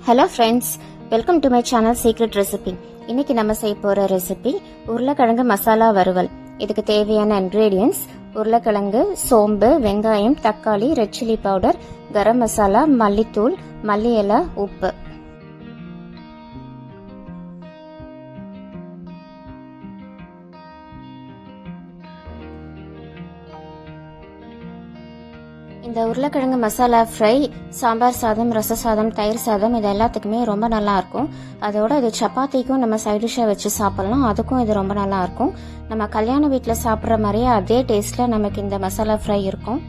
Hello friends, welcome to my channel secret recipe. இன்னைக்கு நம்ம செய்ய போகிற ரெசிபி உருளைக்கிழங்கு மசாலா வறுவல். இதுக்கு தேவையான இன்க்ரீடியன்ஸ்: உருளைக்கிழங்கு, சோம்பு, வெங்காயம், தக்காளி, red chilli powder, garam masala, மல்லித்தூள், மல்லி இலை, உப்பு. இந்த உருளைக்கிழங்கு மசாலா ஃப்ரை சாம்பார் சாதம், ரச சாதம், தயிர் சாதம் இது எல்லாத்துக்குமே ரொம்ப நல்லா இருக்கும். அதோட இது சப்பாத்திக்கும் நம்ம சைட் டிஷ்ஷாக வச்சு சாப்பிட்லாம். அதுக்கும் இது ரொம்ப நல்லா இருக்கும். நம்ம கல்யாண வீட்டில் சாப்பிட்ற மாதிரியே அதே டேஸ்ட்டில் நமக்கு இந்த மசாலா ஃப்ரை இருக்கும்.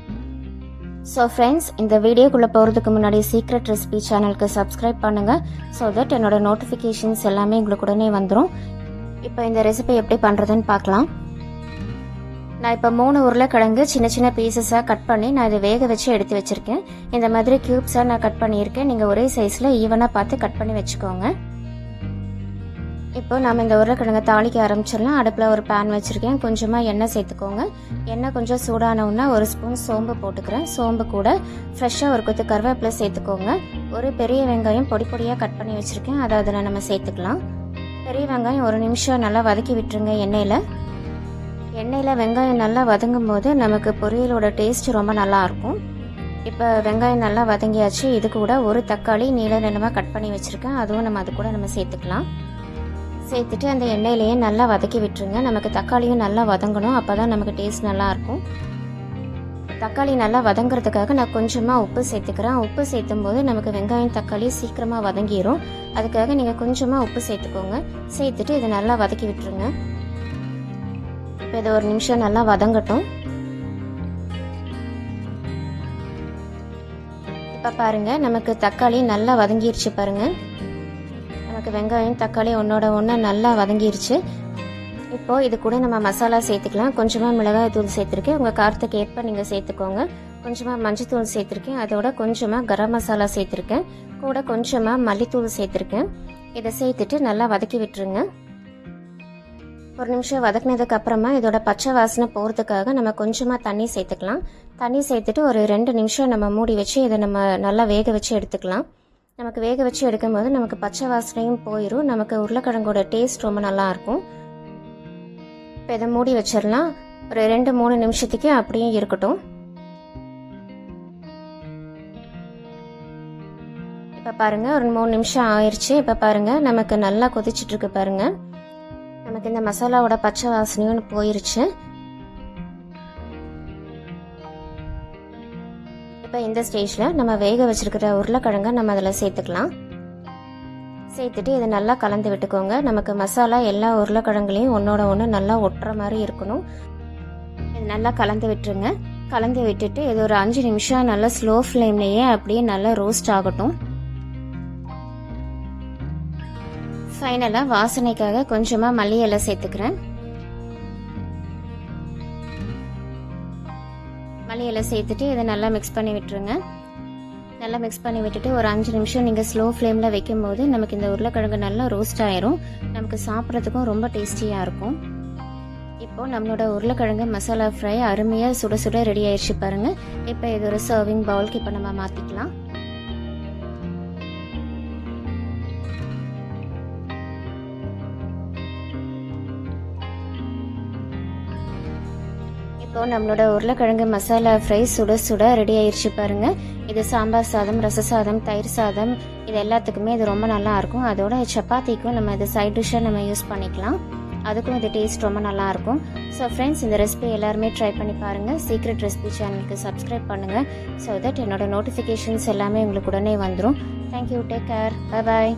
ஸோ ஃப்ரெண்ட்ஸ், இந்த வீடியோக்குள்ளே போகிறதுக்கு முன்னாடி சீக்ரெட் ரெசிபி சேனலுக்கு சப்ஸ்கிரைப் பண்ணுங்கள். ஸோ தட் என்னோட நோட்டிஃபிகேஷன்ஸ் எல்லாமே உங்களுக்கு உடனே வந்துடும். இப்போ இந்த ரெசிபி எப்படி பண்ணுறதுன்னு பார்க்கலாம். நான் இப்போ 3 உருளைக்கிழங்கு சின்ன சின்ன பீசஸாக கட் பண்ணி நான் இதை வேக வச்சு எடுத்து வச்சுருக்கேன். இந்த மாதிரி க்யூப்ஸாக நான் கட் பண்ணியிருக்கேன். நீங்கள் ஒரே சைஸில் ஈவனாக பார்த்து கட் பண்ணி வச்சுக்கோங்க. இப்போ நம்ம இந்த உருளைக்கிழங்கை தாளிக்க ஆரம்பிச்சிடலாம். அடுப்பில் ஒரு பேன் வச்சுருக்கேன். கொஞ்சமாக எண்ணெய் சேர்த்துக்கோங்க. எண்ணெய் கொஞ்சம் சூடானவுன்னா 1 ஸ்பூன் சோம்பு போட்டுக்கிறேன். சோம்பு கூட ஃப்ரெஷ்ஷாக ஒரு கொத்து கருவேப்பிலை சேர்த்துக்கோங்க. ஒரு பெரிய வெங்காயம் பொடி பொடியாக கட் பண்ணி வச்சுருக்கேன். அதை அதில் நம்ம சேர்த்துக்கலாம். பெரிய வெங்காயம் 1 நிமிஷம் நல்லா வதக்கி விட்டுருங்க. எண்ணெயில் வெங்காயம் நல்லா வதங்கும் போது நமக்கு பொரியலோட டேஸ்ட் ரொம்ப நல்லாயிருக்கும். இப்போ வெங்காயம் நல்லா வதங்கியாச்சு. இது கூட ஒரு தக்காளி நீள நீளமாக கட் பண்ணி வச்சுருக்கேன். அதுவும் அது கூட நம்ம சேர்த்துக்கலாம். சேர்த்துட்டு அந்த எண்ணெயிலேயே நல்லா வதக்கி விட்டுருங்க. நமக்கு தக்காளியும் நல்லா வதங்கணும். அப்போ தான் நமக்கு டேஸ்ட் நல்லாயிருக்கும். தக்காளி நல்லா வதங்கிறதுக்காக நான் கொஞ்சமாக உப்பு சேர்த்துக்கிறேன். உப்பு சேர்த்தும் போது நமக்கு வெங்காயம் தக்காளி சீக்கிரமாக வதங்கிடும். அதுக்காக நீங்கள் கொஞ்சமாக உப்பு சேர்த்துக்கோங்க. சேர்த்துட்டு இதை நல்லா வதக்கி விட்டுருங்க. இப்போ இதை 1 நிமிஷம் நல்லா வதங்கட்டும். இப்போ பாருங்க, நமக்கு தக்காளி நல்லா வதங்கிருச்சு. பாருங்க, நமக்கு வெங்காயம் தக்காளி ஒன்னோட ஒன்று நல்லா வதங்கிருச்சு. இப்போ இது கூட நம்ம மசாலா சேர்த்துக்கலாம். கொஞ்சமாக மிளகாய் தூள் சேர்த்துருக்கேன். உங்கள் காரத்துக்கு ஏற்ப நீங்கள் சேர்த்துக்கோங்க. கொஞ்சமாக மஞ்சத்தூள் சேர்த்துருக்கேன். அதோட கொஞ்சமாக கரம் மசாலா சேர்த்துருக்கேன். கூட கொஞ்சமாக மல்லித்தூள் சேர்த்துருக்கேன். இதை சேர்த்துட்டு நல்லா வதக்கி விட்டுருங்க. 1 நிமிஷம் வதக்கினதுக்கு அப்புறமா இதோட பச்சை வாசனை போகிறதுக்காக நம்ம கொஞ்சமாக தண்ணி சேர்த்துக்கலாம். தண்ணி சேர்த்துட்டு ஒரு 2 நிமிஷம் நம்ம மூடி வச்சு இதை நம்ம நல்லா வேக வச்சு எடுத்துக்கலாம். நமக்கு வேக வச்சு எடுக்கும்போது நமக்கு பச்சை வாசனையும் போயிடும். நமக்கு உருளைக்கிழங்கோட டேஸ்ட் ரொம்ப நல்லா இருக்கும். இப்போ இதை மூடி வச்சிடலாம். ஒரு 2-3 நிமிஷத்துக்கு அப்படியே இருக்கட்டும். இப்போ பாருங்க, ஒரு 3 நிமிஷம் ஆயிடுச்சு. இப்போ பாருங்க, நமக்கு நல்லா கொதிச்சுட்டு இருக்கு. பாருங்க, நமக்கு இந்த மசாலாவோட பச்சை வாசனையும் போயிருச்சு. இப்போ இந்த ஸ்டேஜில் நம்ம வேக வச்சிருக்கிற உருளைக்கிழங்கை நம்ம அதில் சேர்த்துக்கலாம். சேர்த்துட்டு இதை நல்லா கலந்து விட்டுக்கோங்க. நமக்கு மசாலா எல்லா உருளைக்கிழங்குலையும் ஒன்னோட ஒன்று நல்லா ஒட்டுற மாதிரி இருக்கணும். இது நல்லா கலந்து விட்டுருங்க. கலந்து விட்டுட்டு இது ஒரு 5 நிமிஷம் நல்லா ஸ்லோ ஃப்ளேம்லேயே அப்படியே நல்லா ரோஸ்ட் ஆகட்டும். ஃபைனலாக வாசனைக்காக கொஞ்சமாக மல்லி இலை சேர்த்துக்கிறேன். மல்லி இலை சேர்த்துட்டு இதை நல்லா மிக்ஸ் பண்ணி விட்டுருங்க. நல்லா மிக்ஸ் பண்ணி விட்டுட்டு ஒரு 5 நிமிஷம் நீங்கள் ஸ்லோ ஃப்ளேமில் வைக்கும் போது நமக்கு இந்த உருளைக்கிழங்கு நல்லா ரோஸ்ட் ஆயிரும். நமக்கு சாப்பிட்றதுக்கும் ரொம்ப டேஸ்டியாக இருக்கும். இப்போது நம்மளோட உருளைக்கிழங்கு மசாலா ஃப்ரை அருமையாக சுட சுட ரெடி ஆயிடுச்சு. பாருங்கள், இப்போ இது ஒரு சர்விங் பவுலுக்கு இப்போ நம்ம மாற்றிக்கலாம். இப்போ நம்மளோட உருளைக்கிழங்கு மசாலா ஃப்ரை சுட சுட ரெடி ஆயிடுச்சு. பாருங்க, இது சாம்பார் சாதம், ரச சாதம், தயிர் சாதம் இது எல்லாத்துக்குமே இது ரொம்ப நல்லா இருக்கும். அதோட சப்பாத்திக்கும் நம்ம இது சைட் டிஷ்ஷாக நம்ம யூஸ் பண்ணிக்கலாம். அதுக்கும் இது டேஸ்ட் ரொம்ப நல்லா இருக்கும். ஸோ ஃப்ரெண்ட்ஸ், இந்த ரெசிபி எல்லாருமே ட்ரை பண்ணி பாருங்கள். சீக்ரெட் ரெசிபி சேனலுக்கு சப்ஸ்கிரைப் பண்ணுங்கள். ஸோ தட் என்னோட நோட்டிஃபிகேஷன்ஸ் எல்லாமே உங்களுக்கு உடனே வந்துடும். Thank you, take care, bye bye.